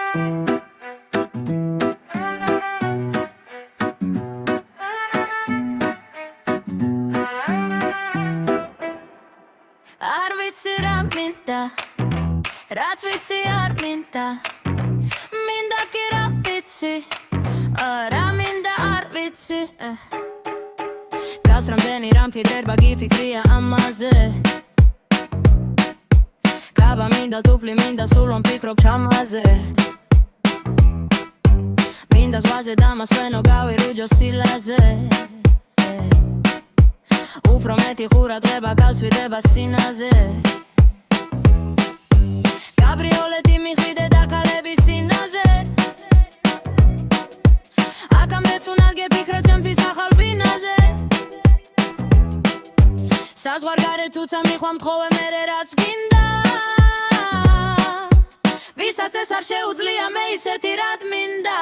არ ვიცი რა მინდა რაც ვიცი არ მინდა მინდა კი რა ვიცი რა მინდა არ ვიცი გას რამდენი რამ თირდება გიფიქრია ამაზე გაბა მინდა თუფლი მინდა სულ რომ ფიქრობ ჩამაზე მინდა ზღვაზე დამასვენო გავირუჯო სილაზე უფრო მეტი ყურადღება გალსვირდება სინაზე გაბრიოლეთი მიხვიდე და ქალების სინაზე აკამდეც უნდა გეფიქრა ჩემთვის ახალ ბინაზე საზღვარგარეთ თუცა მიხვამ თხოვე მერე რაც გინდა ვისაც ეს არ შეუძლია მე ისეთი რად მინდა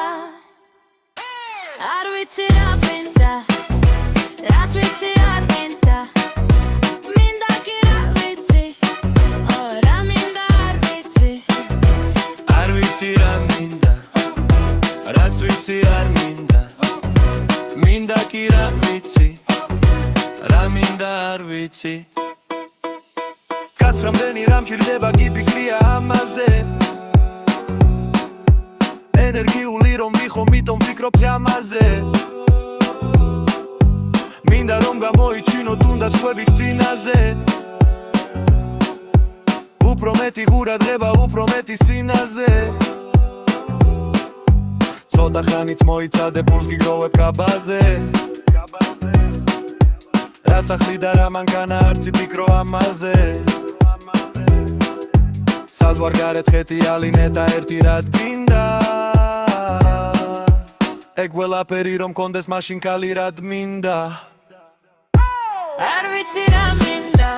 არ ვიცი რა მინდა რაც ვიცი არ მინდა მინდა კი რა ვიცი რა მინდა არ ვიცი არ ვიცი რა მინდა რაც ვიცი არ მინდა მინდა კი რა ვიცი რა მინდა არ ვიცი კაც რამდენი რამ ჩირდება გიფიქრია ამაზე ენერგიული რომ ვიხო მიტომ ვფიქრობ ამაზე მინდა რომ გამოიჩინო თუნდაც ხვევით წინაზე უფრო მეტი ყურადღება უფრო მეტი სინაზე ცოტა ხანიც მოიცადე პულს გიგროვებ კაბაზე რა სახლი და რა მანქანა არც ვფიქრო ამაზე საზღვარგარეთ ხეთიალი ნეტა ერთი რად გინდა ეგ ყველაფერი რომ კონდეს მაშინ კალი რად მინდა არ ვიცი რა მინდა